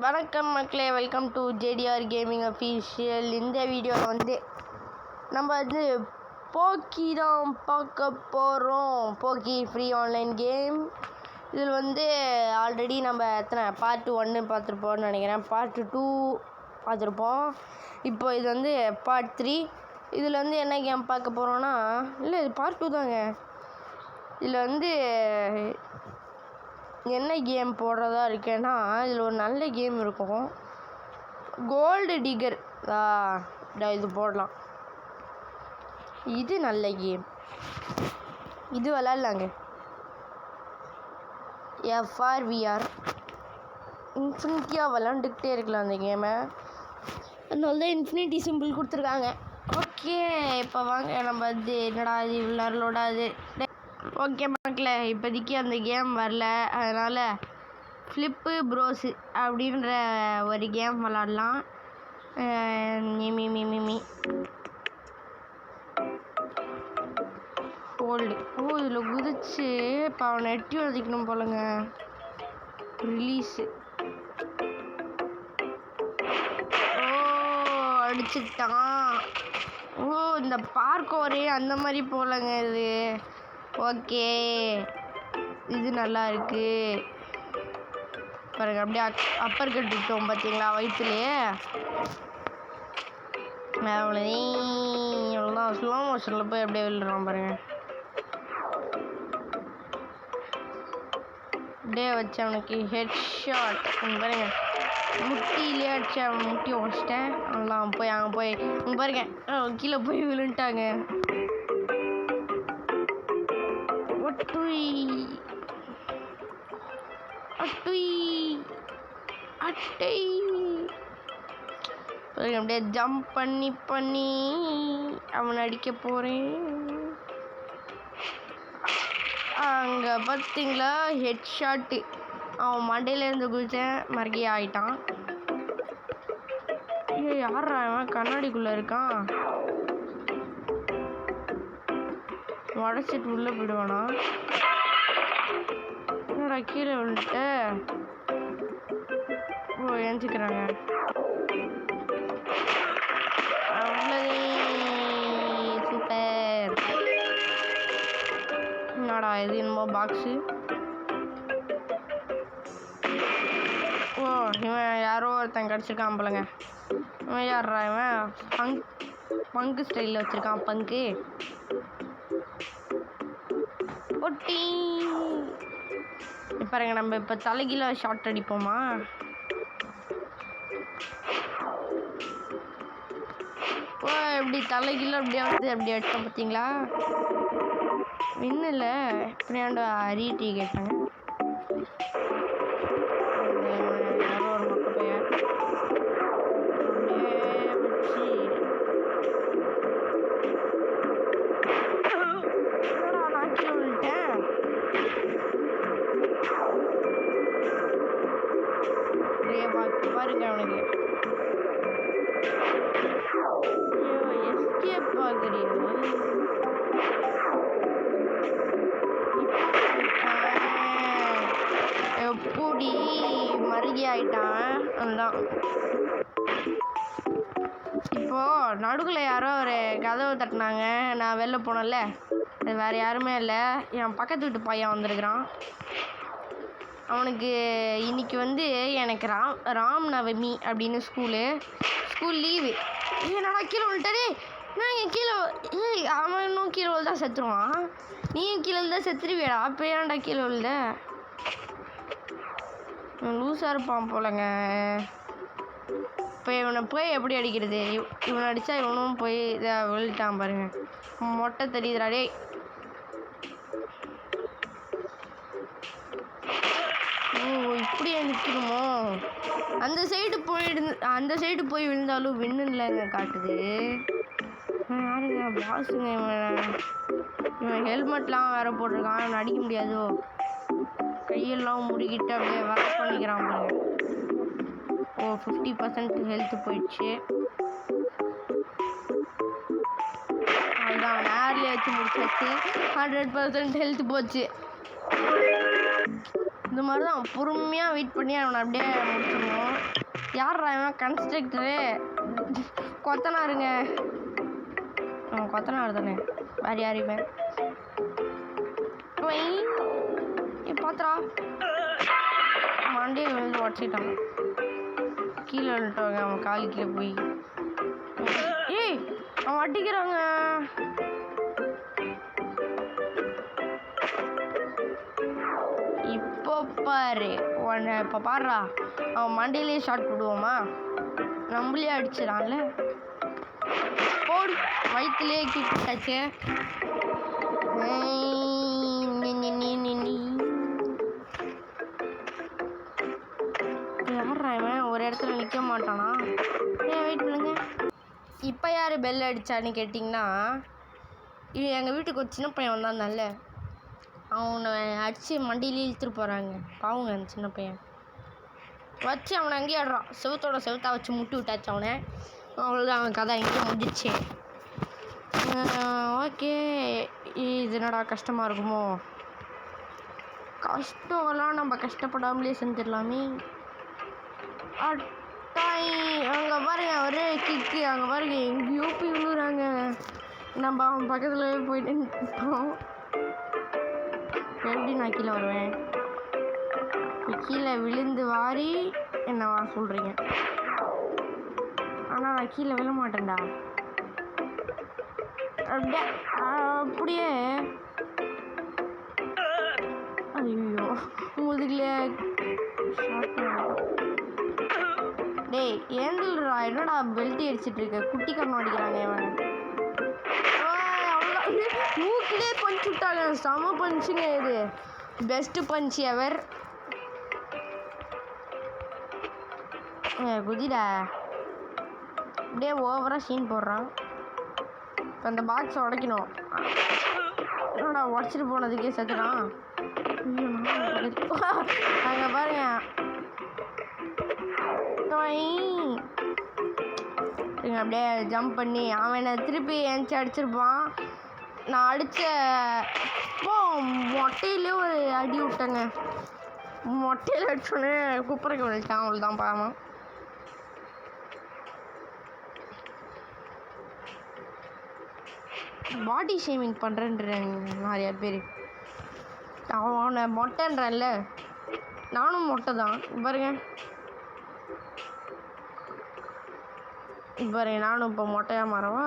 வணக்கம் மக்களே, welcome to JDR gaming official. இந்த வீடியோவில் வந்து நம்ம வந்து போக்கி தான் பார்க்க போகிறோம். போக்கி ஃப்ரீ ஆன்லைன் கேம். இதில் வந்து ஆல்ரெடி நம்ம பார்ட் 1 பார்த்துருப்போம்னு நினைக்கிறேன், பார்ட் 2 பார்த்துருப்போம். இப்போ இது வந்து பார்ட் 3. இதில் வந்து என்ன கேம் பார்க்க போகிறோன்னா, இல்லை இது பார்ட் 2 தாங்க. இதில் வந்து என்ன கேம் போடுறதா இருக்கேன்னா, இதில் ஒரு நல்ல கேம் இருக்கும், கோல்டு டிகர். இது போடலாம், இது நல்ல கேம், இது விளாட்லாங்க. எஃப்ஆர்விஆர் இன்ஃபினிட்டியாக விளாண்டுக்கிட்டே இருக்கலாம் அந்த கேமை. அதனால தான் இன்ஃபினிட்டி சிம்பிள் கொடுத்துருக்காங்க. ஓகே, இப்போ வாங்க நம்ம வந்து என்னடா இது விளாட்லோடாது. ஓகே மக்களே, இப்போதைக்கு அந்த கேம் வரல, அதனால் ஃப்ளிப்பு ப்ரோஸு அப்படின்ற ஒரு கேம் விளாட்லாம். Meme hold. இதில் குதிச்சு இப்போ அவனை எட்டி வதைக்கணும் போலங்க. ரிலீஸு. அடிச்சுட்டான். இந்த பார்க்கோரே அந்த மாதிரி போலங்க இது. ஓகே, இது நல்லா இருக்கு பாருங்க. அப்படியே அப்பர் கட்டுட்டோம் பார்த்தீங்களா வயிற்றுலையே. அவ்வளோதான், ஸ்லோ மோஷனில் போய் அப்படியே விழுறோம் பாருங்க. அப்படியே வச்சு அவனுக்கு ஹெட் ஷாட் பாருங்க. முட்டியிலே அடிச்சு அவன் முட்டி உடச்சிட்டேன். அவ்வளோதான், போய் அங்கே போய் பாருங்க கீழே போய் விழுந்துட்டாங்க. அப்படியே ஜம்ப் பண்ணி அவனை அடிக்க போறேன். அங்க பார்த்தீங்களா ஹெட் ஷாட்டு. அவன் மண்டையில இருந்து குதிச்சேன், மறுக்கே ஆயிட்டான். யாரா அவன் கண்ணாடிக்குள்ள இருக்கான்? உடச்சிட்டு உள்ள போயிடுவானா? என்னடா கீழே விழுந்துட்ட? ஏஞ்சிக்கிறாங்க. சூப்பர். என்னடா இது என்னமோ பாக்ஸு? இவன் யாரோ ஒருத்தன் கிடச்சிருக்கான் போலங்க. இவன் யாரா? இவன் பங்கு ஸ்டைலில் வச்சுருக்கான். பங்கு ஒட்டி பாருங்க. நம்ம இப்போ தலைகீழ ஷார்ட் அடிப்போமா? எப்படி தலைகீழ அப்படியே வந்து அப்படி அடித்தோம் பார்த்தீங்களா? இன்னும் இப்படியாண்டு ரீட்டி கேட்டாங்க. யாரோ ஒரு மொக்க பையன் நான் கீழே விழுந்துட்டேன். பாருங்க அவனுக்கு எஸ்கேப் ஆகுறியா? எப்படி மருகி ஆயிட்டான். அதுதான் இப்போ நடுவில் யாரோ ஒரு கதவை தட்டினாங்க. நான் வெளில போனேன்ல, அது வேறு யாருமே இல்லை, என் பக்கத்து வீட்டு பையன் வந்திருக்கிறான். அவனுக்கு இன்னைக்கு வந்து எனக்கு ராம் நவமி அப்படின்னு ஸ்கூல் லீவு. என்னடா கீழே விழுட்டாரே? நான் என் கீழே அவன் இன்னும் கீழே விழுதான் செத்துருவான். நீயும் கீழே விழுந்தா செத்துருவியடா. அப்போ ஏன்டா கீழே விழுந்த? லூஸாக இருப்பான் போலங்க. இப்போ இவனை போய் எப்படி அடிக்கிறது? இவனை அடித்தா இவனும் போய் இதை விழுட்டான் பாருங்க. மொட்டை தெரியுதுடாடே. இப்படியே நிற்கணுமோ? அந்த சைடு போய் விழுந்தாலும் வின்னு இல்லைங்க காட்டுது. யாருங்க பாஸுங்க? இவன் ஹெல்மெட்லாம் வேற போட்டிருக்கான். இவன் அடிக்க முடியாதோ? கையெல்லாம் முறுக்கிட்டு அப்படியே ஒர்க் பண்ணிக்கிறான் பாருங்க. 50% ஹெல்த் போயிடுச்சு. அதுதான் நேர்லேயே வச்சு முடிச்சாச்சு. 100% ஹெல்த் போச்சு. இந்த மாதிரி தான் பொறுமையாக வெயிட் பண்ணி அவனை அப்படியே முடிச்சிடணும். யார்ரா இவன்? கன்ஸ்ட்ரக்டரு கொத்தனாருங்க. அவன் கொத்தனார் தானே, வேறு யார் இவன்? பாத்திரா மண்டியை விழுந்து உடச்சிட்டாங்க. கீழே விழுந்துட்டாங்க. அவன் காலு கீழே போய் ஏய் அவன் அடிக்கிறாங்க. இப்போ பாரு உன்னை. இப்போ பாடுறா, அவன் மண்டியிலே ஷாட் போடுவோமா? நம்மளே அடிச்சிடான்ல. போடு, வயிற்றுலேயே கிட்டாச்சு. யார்ரா இவன் ஒரு இடத்துல நிற்க மாட்டானா? வெயிட் பண்ணுங்க. இப்போ யார் பெல் அடித்தான்னு கேட்டிங்கன்னா, இது எங்கள் வீட்டுக்கு ஒரு சின்ன பையன் வந்தான்ல, அவனை அடித்து மண்டியிலே இழுத்துட்டு போகிறாங்க. பாவங்க அந்த சின்ன பையன். வச்சு அவனை அங்கேயே ஆடுறான். செவத்தோட செவத்தா வச்சு முட்டி விட்டாச்சு அவனை. அவ்வளோதான், அவன் கதை எங்கேயும் முடிஞ்சிச்சு. ஓகே, இது என்னடா கஷ்டமாக இருக்குமோ? கஷ்டம்லாம் நம்ம கஷ்டப்படாமலே செஞ்சிடலாமே. அங்கே பாருங்க ஒரே கிக்கு. அங்கே பாருங்க எங்கேயோ போய் விழுறாங்க. நம்ம அவன் பக்கத்தில் போயிட்டு நிற்போம். எப்படி நான் கீழே வருவேன்? கீழே விழுந்து வாரி என்னவா சொல்கிறீங்க? ஆனால் நான் கீழே விழ மாட்டேன்டா. அப்படியே ஐயோ முதுகுல டேய் ஏந்தில்ரா. என்னடா பெல்ட் அடிச்சிட்டு இருக்க? குட்டி கண்ணு அடிக்கிறாங்க இவன். அவ்வளோ மூக்கிலே பஞ்சு விட்டாங்க. செம பஞ்சுங்க இது. பெஸ்ட்டு பஞ்ச் எவர். குதிடா அப்படியே ஓவராக சீன் போடுறான். இப்போ அந்த பாக்ஸை உடைக்கணும். என்னடா உடச்சிட்டு போனதுக்கே செத்துடான். அங்கே பாருங்க அப்படியே ஜம்ப் பண்ணி அவன் என்னை திருப்பி ஏஞ்சி அடிச்சிருப்பான். நான் அடித்த மொட்டையிலே ஒரு அடி விட்டேங்க. மொட்டையில் அடிச்சோடனே குப்பரைக்கு விழுட்டான். அவ்வளோதான் பாவம். பாடி ஷேமிங் பண்ணுறேன்றாங்க நிறையா பேர். அவனை மொட்டைன்றல, நானும் மொட்டை தான். பாருங்க பாருங்க, நானும் இப்போ மொட்டையாக மாறவா?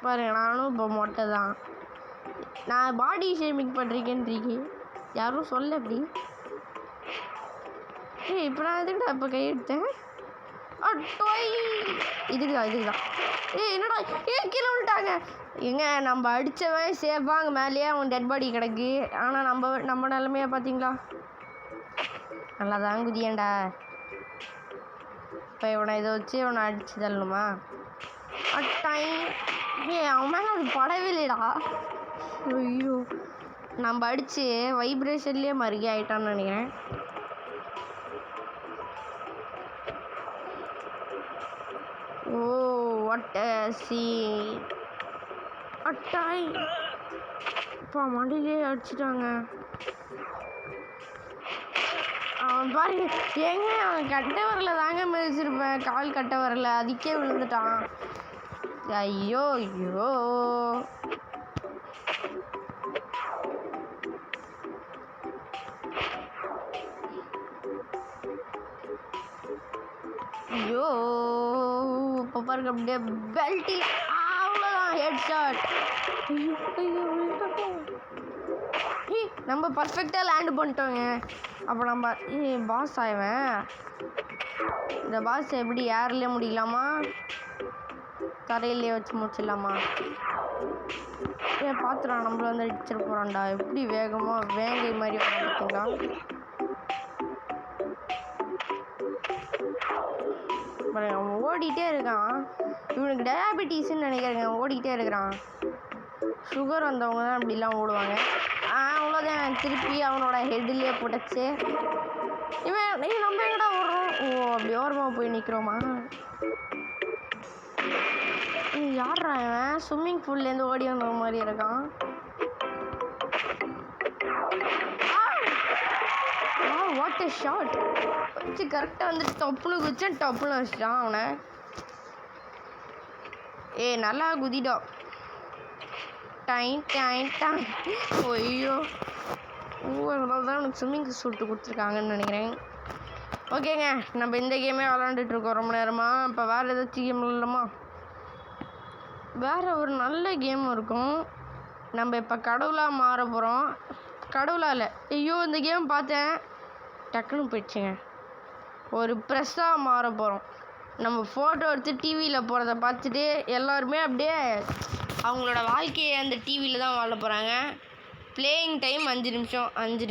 பாருங்க, நானும் இப்போ மொட்டை தான். நான் பாடி ஷேமிங் பண்ணுறீங்கன்றீங்க, யாரும் சொல்ல அப்படி. இப்போ நான் எதுக்குடா இப்போ கையெடுத்தேன்? இதுக்குதான். என்னடா கீழே விட்டாங்க. எங்க நம்ம அடித்தவன் சேஃபாக அங்கே மேலேயே அவன் டெட் பாடி கிடக்கு. ஆனால் நம்ம நிலமையா பார்த்தீங்களா? நல்லா தான் குதியேண்டா. இப்போ இவனை இதை வச்சு இவனை அடிச்சு தள்ளணுமா? அவன் மேலே அது படவே இல்லைடா. ஐயோ, நம்ம அடித்து வைப்ரேஷன்லேயே மருகி ஆகிட்டான்னு நினைக்கிறேன். Oh what scene. இப்போ மண்டிலே அடிச்சிட்டாங்க. அவன் பாருங்க ஏங்க, அவன் கட்ட வரல தாங்க மிதிச்சிருப்பேன். கால் கட்ட வரல, அதுக்கே விழுந்துட்டான். ஐயோ ஐயோ. ஐயோ இப்போ பாருங்க அப்படியே பெல்ட்டில் அவ்வளோதான் ஹெட் ஷாட். நம்ம பர்ஃபெக்டாக லேண்டு பண்ணிட்டோங்க. அப்போ நம்ம பாஸ் ஆயிவேன். இந்த பாஸ் எப்படி ஏர்லேயே முடியலாமா, தரையிலே வச்சு முடிச்சிடலாமா? பார்த்துறான் நம்மள வந்து அடிச்சிட்டு போகிறான்டா. எப்படி வேகமாக வேங்கை மாதிரி பார்த்தீங்களா? அவன் ஓடிட்டே இருக்கான். இவனுக்கு டயாபெட்டிஸ்ன்னு நினைக்கிறேங்க. ஓடிக்கிட்டே இருக்கிறான். சுகர் வந்தவங்க தான் அப்படிலாம் ஓடுவாங்க. அவ்வளோதான், திருப்பி அவனோட ஹெட்லேயே போட்டுச்சு. இவன் நம்ம எங்கடா ஓடுறோம்? ஓ அப்படி ஓரமாக போய் நிற்கிறோமா? யார்ரா இவன்? ஸ்விம்மிங் பூல்லேருந்து ஓடி வந்த மாதிரி இருக்கான். வாட் எ ஷாட் வச்சு கரெக்டாக வந்துட்டு டப்புன்னு குதிச்சேன், டப்புன்னு வச்சிட்டான் அவனை. நல்லா குதிடா. Time time time. ஐயோ அதனால தான் எனக்கு ஸ்விம்மிங் சூட்டு கொடுத்துருக்காங்கன்னு நினைக்கிறேன். ஓகேங்க, நம்ம இந்த கேமே விளாண்டுட்ருக்கோம் ரொம்ப நேரமாக. இப்போ வேறு ஏதாச்சும் கேம் இல்லைம்மா? வேறு ஒரு நல்ல கேம் இருக்கும். நம்ம இப்போ கடவுளாக மாற போகிறோம். கடவுளாக இல்லை, ஐயோ இந்த கேம் பார்த்தேன் டக்குன்னு போயிடுச்சுங்க. ஒரு ப்ரெஸ்ஸாக மாற போகிறோம். நம்ம ஃபோட்டோ எடுத்து டிவியில் போகிறத பார்த்துட்டு எல்லாருமே அப்படியே அவங்களோட வாழ்க்கையை அந்த டிவியில் தான் வாழ போகிறாங்க. பிளேயிங் டைம் 5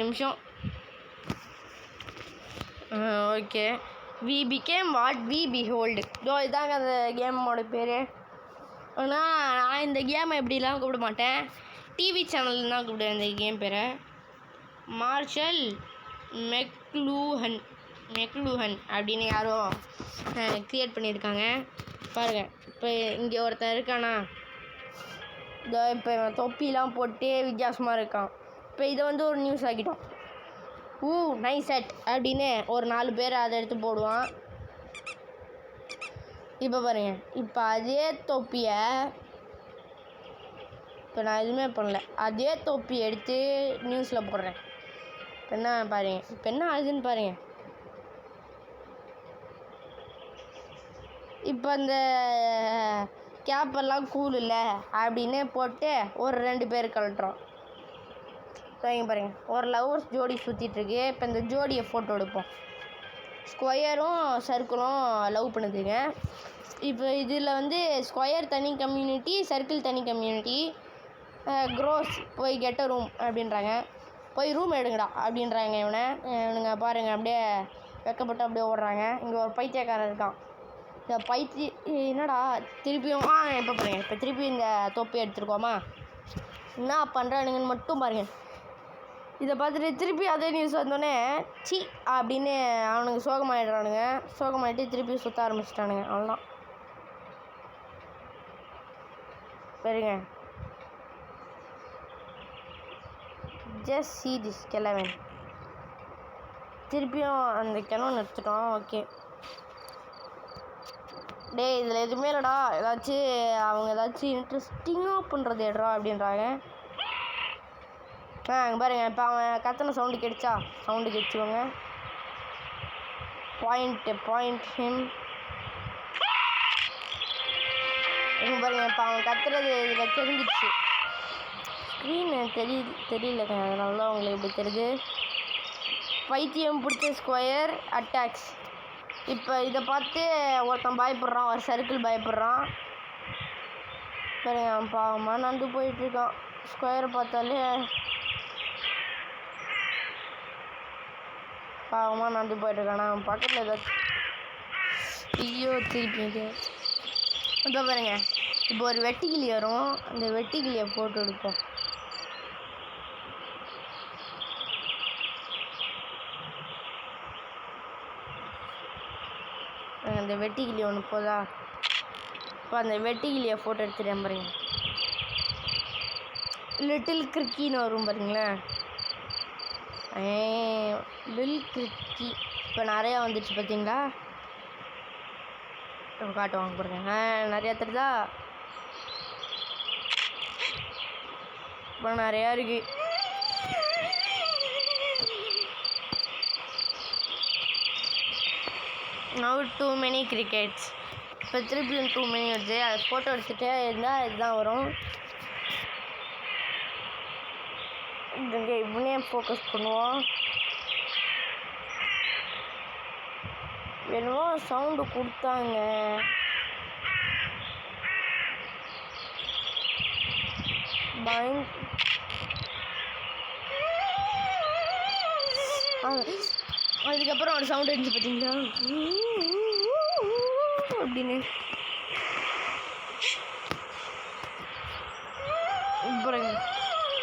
நிமிஷம். Okay, we become what we behold. இதாங்க அந்த கேமோட பேர். ஆனால் நான் இந்த கேமை எப்படிலாம் கூப்பிட மாட்டேன், டிவி சேனல் தான் கூப்பிடுவேன் இந்த கேம் பேரை. மார்ஷல் மெக்லூஹன் அப்படின்னு யாரோ க்ரியேட் பண்ணியிருக்காங்க பாருங்கள். இப்போ இங்கே ஒருத்தன் இருக்கானா, இதோ இப்போ இவன் தொப்பிலாம் போட்டு வித்தியாசமாக இருக்கான். இப்போ இதை வந்து ஒரு நியூஸ் ஆக்கிட்டோம். நைஸ் செட் அப்படின்னு ஒரு 4 பேர் அதை எடுத்து போடுவான். இப்போ பாருங்க, இப்போ அதே தொப்பியை இப்போ நான் எதுவுமே பண்ணல, அதே தொப்பி எடுத்து நியூஸில் போடுறேன். இப்போ என்ன பாருங்க, இப்போ என்ன ஆகுதுன்னு பாருங்க. இப்போ அந்த கேப்பெல்லாம் கூல் இல்லை அப்படின்னு போட்டு ஒரு 2 பேர் கழட்டுறோம். இங்கே பாருங்கள், ஒரு லவ்வர்ஸ் ஜோடி சுற்றிட்டுருக்கு. இப்போ இந்த ஜோடியை ஃபோட்டோ எடுப்போம். ஸ்கொயரும் சர்க்கிளும் லவ் பண்ணுதுங்க. இப்போ இதில் வந்து ஸ்கொயர் தனி கம்யூனிட்டி, சர்க்கிள் தனி கம்யூனிட்டி. க்ரோஸ் போய் கெட்ட ரூம் அப்படின்றாங்க, போய் ரூம் எடுங்கடா அப்படின்றாங்க. இவனுங்க பாருங்கள் அப்படியே வெக்கப்பட்டு அப்படியே ஓடுறாங்க. இங்கே ஒரு பைத்தியக்காரன் இருக்கான். இந்த என்னடா திருப்பியும் இப்போ பாருங்கள், இப்போ திருப்பி இந்த தொப்பி எடுத்துருக்கோமா, என்ன பண்ணுறானுங்கன்னு மட்டும் பாருங்கள். இதை பார்த்துட்டு திருப்பி அதே நியூஸ் வந்தோடனே சி அப்படின்னு அவனுங்க சோகமாயிடுறானுங்க. சோகமாயிட்டு திருப்பி சுற்ற ஆரம்பிச்சிட்டானுங்க. அவ்வளோதான். பாருங்க, ஜஸ்ட் சி திஸ் கிழவன். திருப்பியும் அந்த கிழவன் எடுத்துட்டோம். ஓகே, இதில் எதுவுமே இல்லைடா, அவங்க ஏதாச்சும் இன்ட்ரெஸ்டிங்காக பண்ணுறது எடுறா அப்படின்றாங்க. அங்கே பாருங்கள், இப்போ அவன் கத்தனை சவுண்டு கிடைச்சா சவுண்டு கிடைச்சிக்கோங்க. Point him. இங்கே பாருங்கள், இப்போ அவன் கத்துறது இதில் தெரிஞ்சிடுச்சு. ஸ்க்ரீன் தெரியலங்க, அதனால தான் உங்களுக்கு எப்படி தெரியுது. பைத்தியம் பிடிச்ச ஸ்கொயர் அட்டாக்ஸ். இப்போ இதை பார்த்து ஒருத்தன் பயப்படுறான், ஒரு சர்க்கிள் பயப்படுறான். பாருங்க, அவன் பாவமாக நடந்து போயிட்டுருக்கான். ஸ்கொயரை பார்த்தாலே பாவமாக நடந்து போயிட்டுருக்கானா. அவன் பக்கத்தில் ஏதாச்சும் ஐயோ திருப்பி இப்போ பாருங்க, இப்போ ஒரு வெட்டுக்கிளி வரும். அந்த வெட்டுக்கிளியை போட்டு எடுப்போம். அந்த வெட்டுக்கிளி ஒன்று போதா, இப்போ அந்த வெட்டுக்கிளியை ஃபோட்டோ எடுத்துட்டேன் பாருங்க. லிட்டில் கிரிக்கின்னு வரும் பாருங்களேன். லில் கிரிக்கி இப்போ நிறையா வந்துடுச்சு பார்த்தீங்களா. இப்போ காட்டுவாங்க பாருங்க, நிறையா தெரியுதா. இப்போ நிறையா இருக்குது. Now too many crickets. இப்போ திருப்பியும் 2 many வருது. அது ஃபோட்டோ எடுத்துகிட்டே இருந்தால் இதுதான் வரும். இங்கே இவனே ஃபோக்கஸ் பண்ணுவோம். என்னவோ சவுண்டு கொடுத்தாங்க. அதுக்கப்புறம் ஒரு சவுண்ட் இருந்துச்சு பார்த்தீங்களா அப்படின்னு. அப்புறம்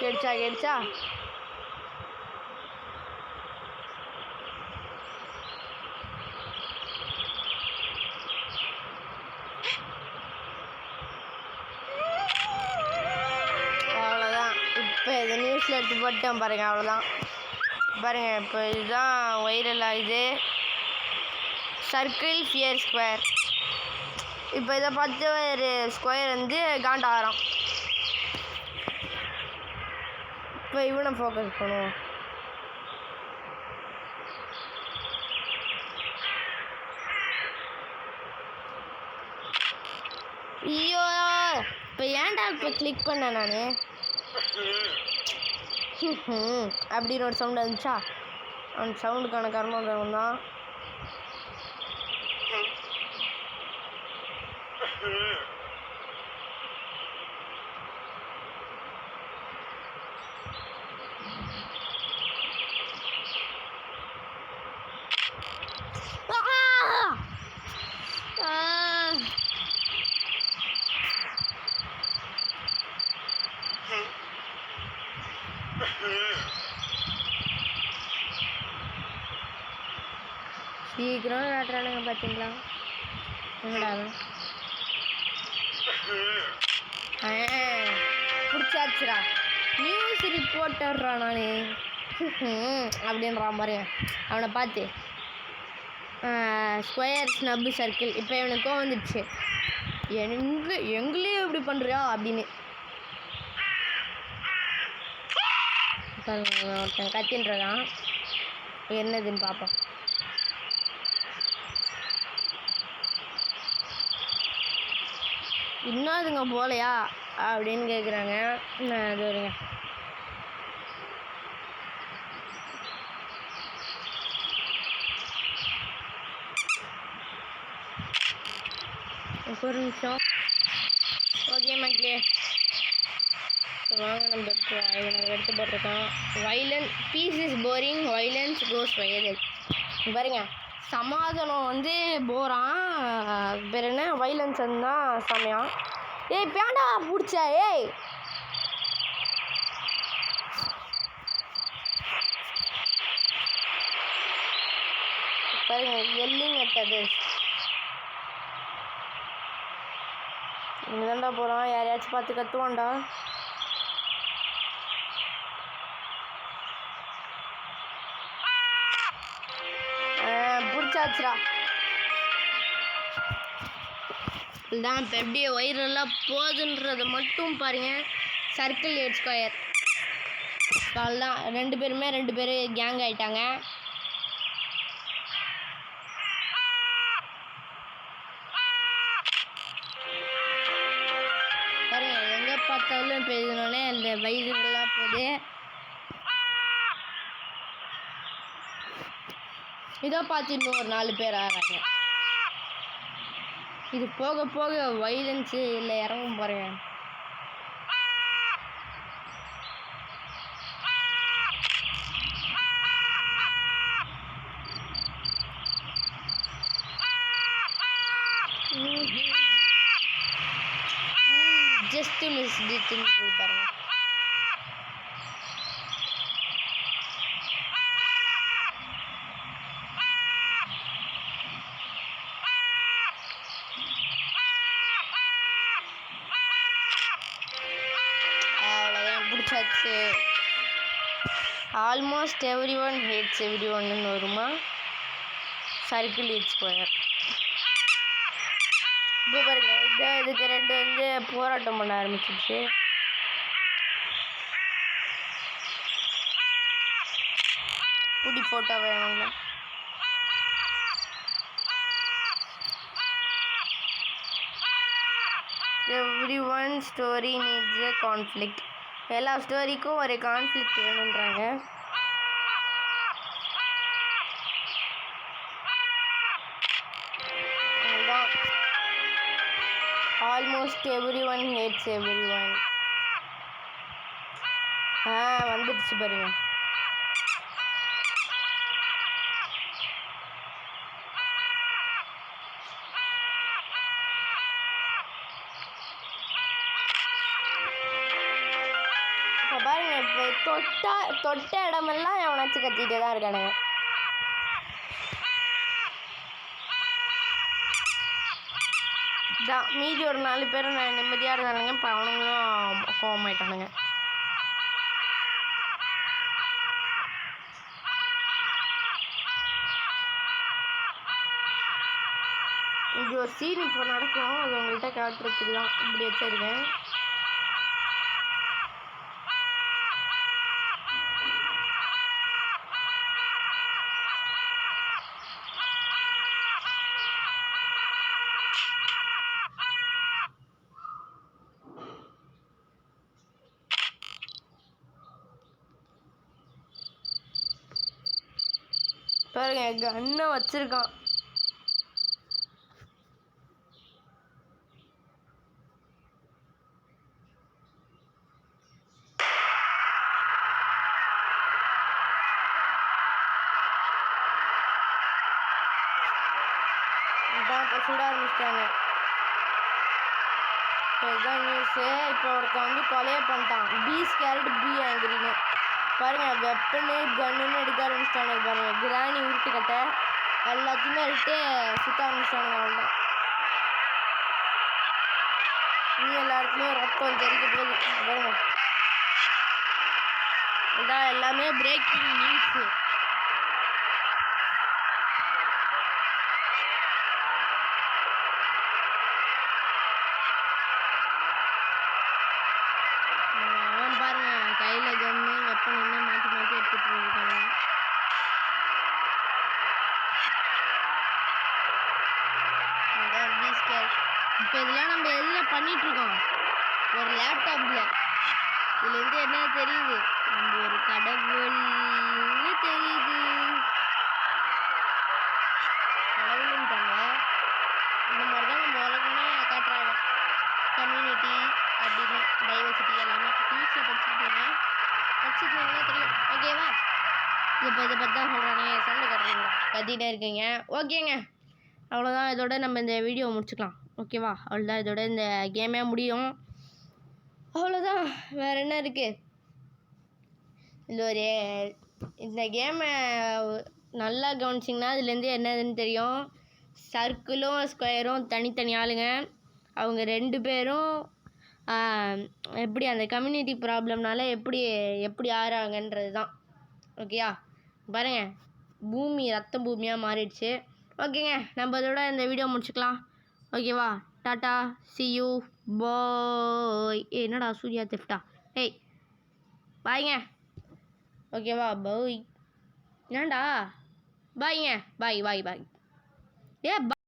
கேடுச்சா அவ்வளோதான். இப்போ இதை நியூஸில் எடுத்து போட்டேன் பாருங்கள், அவ்வளோதான். பாருங்கள், இப்போ இதுதான் வைரல் ஆகுது. Circle fear square. இப்போ இதை பார்த்து ஒரு ஸ்கொயர் வந்து காண்டாகிறான். இப்போ இவனை ஃபோக்கஸ் பண்ணுவோம். ஐயோ, இப்போ ஏன்டா இப்போ கிளிக் பண்ணேன் நான் அப்படின்னு ஒரு சவுண்ட் வந்துச்சா? அந்த சவுண்டுக்கான காரணம் தான் சீக்கிரம் விளையாடுறானுங்க பார்த்தீங்களா? என்னடா பிடிச்சாச்சுரா, நியூஸ் ரிப்போர்ட்டர்ரா நான் அப்படின்ற மாதிரி அவனை பார்த்து ஸ்கொயர் ஸ்னப்பு சர்க்கிள். இப்போ இவனுக்கும் வந்துடுச்சு, எங்களையும் இப்படி பண்ணுறியா அப்படின்னு. ஒருத்தன் கத்தின்றதான், என்னதுன்னு பார்ப்போம். இன்னும் அதுங்க போகலையா அப்படின்னு கேட்குறாங்க. அது வருங்க. ஒரு நிமிஷம். ஓகே மக்களே, வாங்க நம்ம இப்போ நாங்கள் எடுத்து போட்டிருக்கோம். Violence peace is boring, violence goes viral. பாருங்க, சமாதானம் வந்து போகிறான், பேர் என்ன வைலன்ஸ் தான் சமயம். ஏய் பேண்டா பிடிச்சா, ஏய் பாருங்க, எல்லிங் எட்டது இங்கதான்டா போகிறான். யாரையாச்சும் பார்த்து கத்துவான்டா. பிடிச்சாச்சுரா. இதுதான் இப்போ எப்படி வைரலாக போகுதுன்றதை மட்டும் பாருங்கள். Circle 8 square. அதுதான் ரெண்டு பேர் கேங் ஆகிட்டாங்க. பாருங்க, எங்கே பார்த்தாலும் இப்போ இதனாலே அந்த வைரலாக போகுது. இதோ பார்த்து இன்னும் ஒரு 4 பேர் ஆகிறாங்க. இது போக போக வைலன்ஸு இல்லை இறங்கும் பாருங்க. ஜஸ்ட் மிஸ் டிட்னு போய் பாருங்க. பிடிச்சாச்சு. Almost everyone hates every ஒன்னு வருமா? Circle 8 square. இப்போ பாருங்க, இதுக்கு ரெண்டு வந்து போராட்டம் பண்ண ஆரம்பிச்சிருச்சு. புடி ஃபோட்டோ வேணுங்க. Everyone story needs a conflict. எல்லா ஸ்டோரிக்கும் ஒரு கான்ஃப்ளிக்ட் வேணுன்றாங்க. அதுதான் almost everyone hates everyone. வந்துடுச்சு பாருங்க. இப்போ பாருங்க, இப்போ தொட்ட இடமெல்லாம் எவனாச்சும் கத்திட்டே தான் இருக்கானுங்க. தான் மீதி ஒரு 4 பேரும் நிம்மதியாக இருந்தானுங்க. இப்போ அவனுங்களும் கோவமாயிட்டானுங்க. இங்கே ஒரு சீன் இப்போ நடக்கும், அது உங்கள்கிட்ட காட்டுறதுக்கு தான் இப்படி வச்சிருக்கேன். பாருங்க கன்னை வச்சிருக்கான். இப்போ சுட ஆரம்பிச்சிட்டாங்க. இதுதான் நியூஸு. இப்போ ஒருத்தன் வந்து கொலையை பண்ணிட்டான். பி ஸ்கேர்டு பி ஆங்கிரின்னு. பாருங்க வெப்பனு கன்னுன்னு எடுக்க ஆரம்பிச்சிட்டானுங்க. பாருங்க கிராணி உருட்டு கட்டை எல்லாத்தையுமே எடுத்து சுத்த ஆரம்பிச்சிட்டானுங்க. அவ்வளோதான். இன்னும் எல்லா இடத்துலையும் ரத்தம் தெரிக்க போகுது. பாருங்க இதான் எல்லாமே பிரேக்கிங் நியூஸு. பாருங்க கையில கன்னு வெப்பன் என்ன மாற்றி மாற்றி எடுத்துட்டு இருக்காங்க. இப்போ இதெல்லாம் நம்ம எதில் பண்ணிட்டு இருக்கோம்? ஒரு லேப்டாப்ல. இதுலேருந்து என்ன தெரியுது? நம்ம ஒரு கடவுள்னு தெரியுது. கடவுள்னு தாங்க இந்த மாதிரி தான் நம்ம உலகமே காட்டுறாங்க. கம்யூனிட்டி அப்படின்னு டைவர்சிட்டி எல்லாமே ஃபியூச்சர் படிச்சுருக்கீங்கன்னா தெரியும். ஓகேவா? இப்போ இதை பற்றி தான் சொல்கிறானே சண்டை கட்டுறீங்களா கத்திகிட்டே இருக்கீங்க. ஓகேங்க, அவ்வளோதான். இதோட நம்ம இந்த வீடியோ முடிச்சுக்கலாம். ஓகேவா? அவ்வளோதான். இதோட இந்த கேமே முடியும். அவ்வளோதான். வேறு என்ன இருக்குது? இந்த கேமை நல்லா கவனிச்சிங்கன்னா அதுலேருந்து என்னதுன்னு தெரியும். சர்க்கிளும் ஸ்கொயரும் தனித்தனி ஆளுங்க. அவங்க 2 பேரும் எப்படி அந்த கம்யூனிட்டி ப்ராப்ளம்னால எப்படி ஆறாங்கன்றது தான். ஓகேயா? பாருங்க பூமி ரத்த பூமியாக மாறிடுச்சு. ஓகேங்க, நம்ம இதோட இந்த வீடியோ முடிச்சுக்கலாம். ஓகேவா? டாட்டா, சி யூ, பாய். என்னடா சூர்யா தெஃப்டா? ஏய் பாய்ங்க. ஓகேவா? பாய். ஏன்டா பாய்ங்க? பாய் பாய் பாய். ஏ